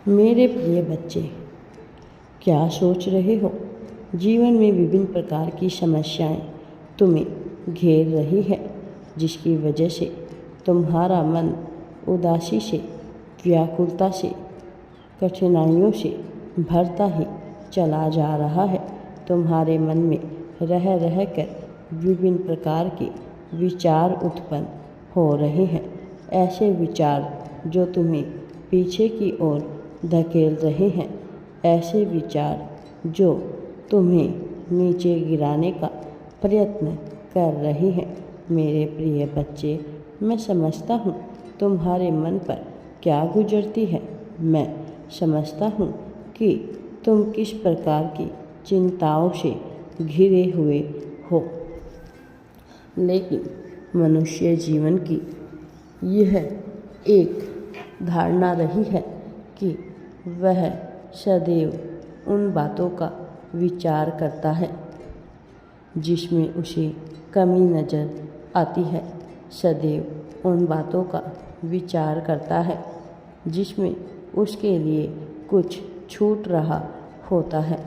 मेरे प्रिय बच्चे, क्या सोच रहे हो? जीवन में विभिन्न प्रकार की समस्याएं तुम्हें घेर रही है, जिसकी वजह से तुम्हारा मन उदासी से, व्याकुलता से, कठिनाइयों से भरता ही चला जा रहा है। तुम्हारे मन में रह रह कर विभिन्न प्रकार के विचार उत्पन्न हो रहे हैं। ऐसे विचार जो तुम्हें पीछे की ओर धकेल रहे हैं, ऐसे विचार जो तुम्हें नीचे गिराने का प्रयत्न कर रहे हैं। मेरे प्रिय बच्चे, मैं समझता हूँ तुम्हारे मन पर क्या गुजरती है। मैं समझता हूँ कि तुम किस प्रकार की चिंताओं से घिरे हुए हो। लेकिन मनुष्य जीवन की यह एक धारणा रही है कि वह सदैव उन बातों का विचार करता है जिसमें उसे कमी नज़र आती है, सदैव उन बातों का विचार करता है जिसमें उसके लिए कुछ छूट रहा होता है।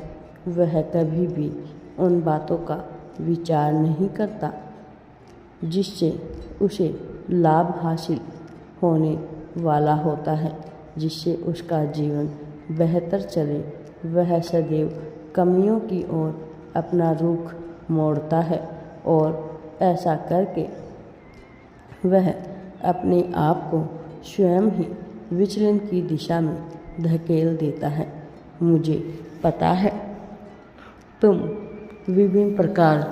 वह कभी भी उन बातों का विचार नहीं करता जिससे उसे लाभ हासिल होने वाला होता है, जिससे उसका जीवन बेहतर चले। वह सदैव कमियों की ओर अपना रुख मोड़ता है और ऐसा करके वह अपने आप को स्वयं ही विचलन की दिशा में धकेल देता है। मुझे पता है तुम विभिन्न प्रकार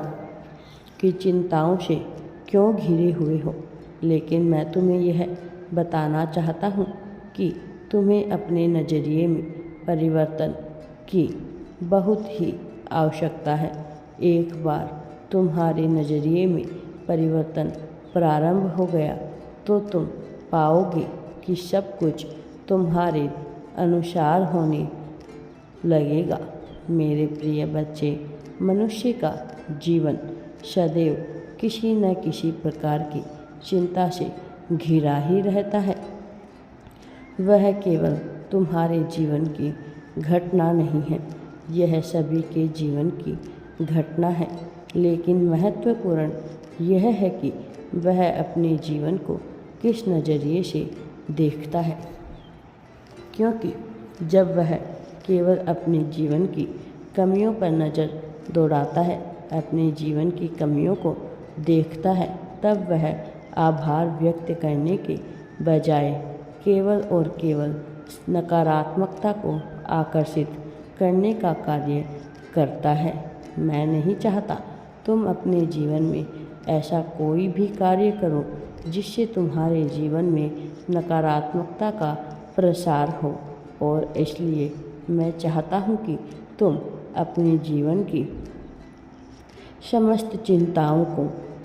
की चिंताओं से क्यों घिरे हुए हो, लेकिन मैं तुम्हें यह बताना चाहता हूँ कि तुम्हें अपने नज़रिए में परिवर्तन की बहुत ही आवश्यकता है। एक बार तुम्हारे नज़रिए में परिवर्तन प्रारंभ हो गया तो तुम पाओगे कि सब कुछ तुम्हारे अनुसार होने लगेगा। मेरे प्रिय बच्चे, मनुष्य का जीवन सदैव किसी न किसी प्रकार की चिंता से घिरा ही रहता है। वह केवल तुम्हारे जीवन की घटना नहीं है, यह सभी के जीवन की घटना है। लेकिन महत्वपूर्ण यह है कि वह अपने जीवन को किस नज़रिए से देखता है, क्योंकि जब वह केवल अपने जीवन की कमियों पर नज़र दौड़ाता है, अपने जीवन की कमियों को देखता है, तब वह आभार व्यक्त करने के बजाय केवल और केवल नकारात्मकता को आकर्षित करने का कार्य करता है। मैं नहीं चाहता तुम अपने जीवन में ऐसा कोई भी कार्य करो जिससे तुम्हारे जीवन में नकारात्मकता का प्रसार हो, और इसलिए मैं चाहता हूँ कि तुम अपने जीवन की समस्त चिंताओं को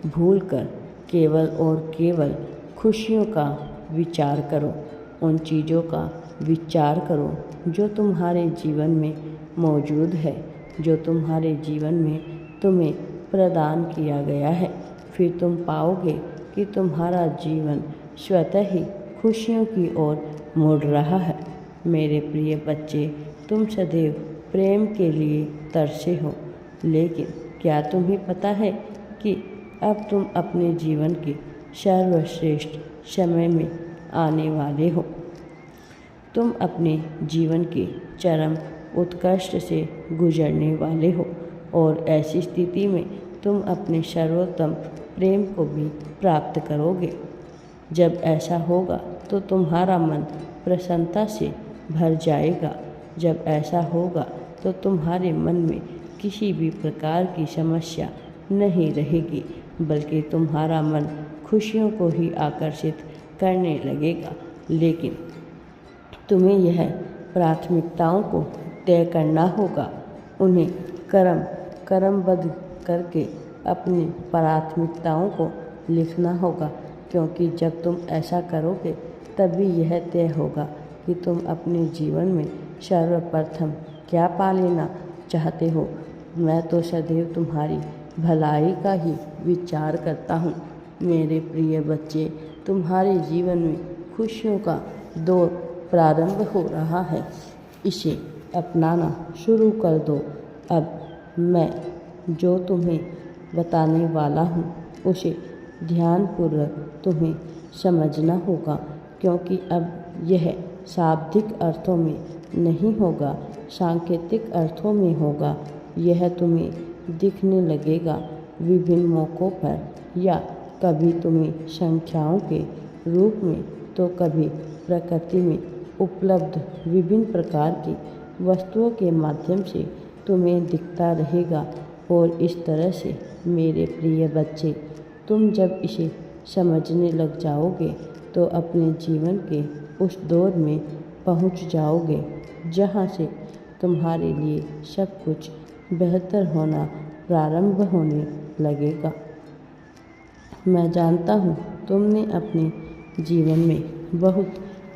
भूलकर केवल और केवल खुशियों का विचार करो। उन चीज़ों का विचार करो जो तुम्हारे जीवन में मौजूद है, जो तुम्हारे जीवन में तुम्हें प्रदान किया गया है। फिर तुम पाओगे कि तुम्हारा जीवन स्वतः ही खुशियों की ओर मुड़ रहा है। मेरे प्रिय बच्चे, तुम सदैव प्रेम के लिए तरसे हो, लेकिन क्या तुम्हें पता है कि अब तुम अपने जीवन के सर्वश्रेष्ठ समय में आने वाले हो। तुम अपने जीवन के चरम उत्कर्ष से गुजरने वाले हो, और ऐसी स्थिति में तुम अपने सर्वोत्तम प्रेम को भी प्राप्त करोगे। जब ऐसा होगा तो तुम्हारा मन प्रसन्नता से भर जाएगा। जब ऐसा होगा तो तुम्हारे मन में किसी भी प्रकार की समस्या नहीं रहेगी, बल्कि तुम्हारा मन खुशियों को ही आकर्षित करने लगेगा। लेकिन तुम्हें यह प्राथमिकताओं को तय करना होगा, उन्हें क्रमबद्ध करके अपनी प्राथमिकताओं को लिखना होगा, क्योंकि जब तुम ऐसा करोगे तभी यह तय होगा कि तुम अपने जीवन में सर्वप्रथम क्या पा लेना चाहते हो। मैं तो सदैव तुम्हारी भलाई का ही विचार करता हूँ। मेरे प्रिय बच्चे, तुम्हारे जीवन में खुशियों का दौर प्रारंभ हो रहा है, इसे अपनाना शुरू कर दो। अब मैं जो तुम्हें बताने वाला हूँ उसे ध्यानपूर्वक तुम्हें समझना होगा, क्योंकि अब यह शाब्दिक अर्थों में नहीं होगा, सांकेतिक अर्थों में होगा। यह तुम्हें दिखने लगेगा विभिन्न मौक़ों पर, या कभी तुम्हें संख्याओं के रूप में तो कभी प्रकृति में उपलब्ध विभिन्न प्रकार की वस्तुओं के माध्यम से तुम्हें दिखता रहेगा। और इस तरह से मेरे प्रिय बच्चे, तुम जब इसे समझने लग जाओगे तो अपने जीवन के उस दौर में पहुंच जाओगे जहां से तुम्हारे लिए सब कुछ बेहतर होना प्रारंभ होने लगेगा। मैं जानता हूँ तुमने अपने जीवन में बहुत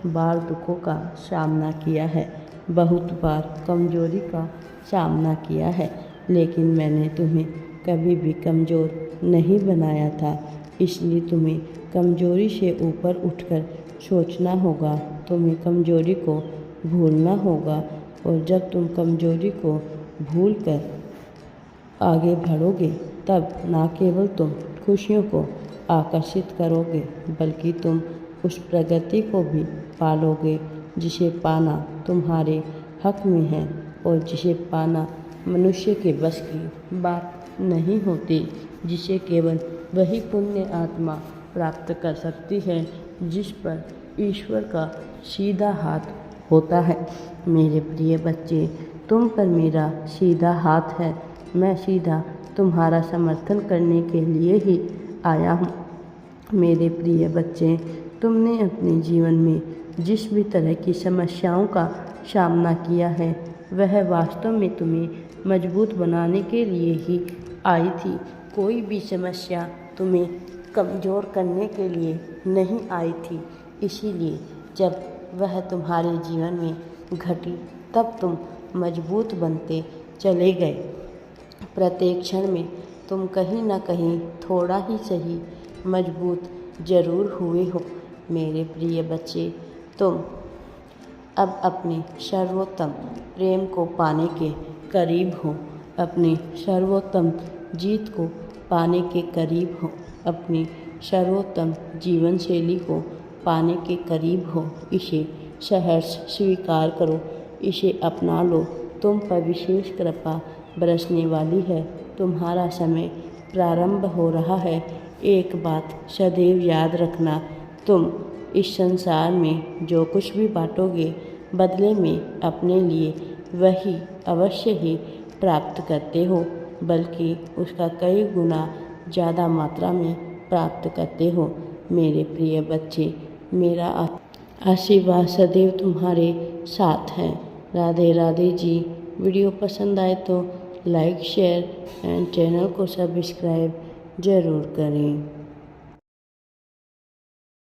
बार दुखों का सामना किया है, बहुत बार कमजोरी का सामना किया है, लेकिन मैंने तुम्हें कभी भी कमज़ोर नहीं बनाया था। इसलिए तुम्हें कमजोरी से ऊपर उठकर सोचना होगा, तुम्हें कमजोरी को भूलना होगा। और जब तुम कमजोरी को भूलकर आगे बढ़ोगे तब न केवल तुम खुशियों को आकर्षित करोगे, बल्कि तुम उस प्रगति को भी पालोगे जिसे पाना तुम्हारे हक में है, और जिसे पाना मनुष्य के बस की बात नहीं होती, जिसे केवल वही पुण्य आत्मा प्राप्त कर सकती है जिस पर ईश्वर का सीधा हाथ होता है। मेरे प्रिय बच्चे, तुम पर मेरा सीधा हाथ है। मैं सीधा तुम्हारा समर्थन करने के लिए ही आया हूँ। मेरे प्रिय बच्चे, तुमने अपने जीवन में जिस भी तरह की समस्याओं का सामना किया है वह वास्तव में तुम्हें मजबूत बनाने के लिए ही आई थी। कोई भी समस्या तुम्हें कमज़ोर करने के लिए नहीं आई थी। इसीलिए जब वह तुम्हारे जीवन में घटी तब तुम मजबूत बनते चले गए। प्रत्येक क्षण में तुम कहीं न कहीं थोड़ा ही सही मजबूत जरूर हुए हो। मेरे प्रिय बच्चे, तुम अब अपने सर्वोत्तम प्रेम को पाने के करीब हो, अपनी सर्वोत्तम जीत को पाने के करीब हो, अपनी सर्वोत्तम जीवन शैली को पाने के करीब हो। इसे सहर्ष स्वीकार करो, इसे अपना लो। तुम पर विशेष कृपा बरसने वाली है, तुम्हारा समय प्रारंभ हो रहा है। एक बात सदैव याद रखना, तुम इस संसार में जो कुछ भी बांटोगे बदले में अपने लिए वही अवश्य ही प्राप्त करते हो, बल्कि उसका कई गुना ज़्यादा मात्रा में प्राप्त करते हो। मेरे प्रिय बच्चे, मेरा आशीर्वाद सदैव तुम्हारे साथ है। राधे राधे जी। वीडियो पसंद आए तो लाइक, शेयर एंड चैनल को सब्सक्राइब ज़रूर करें।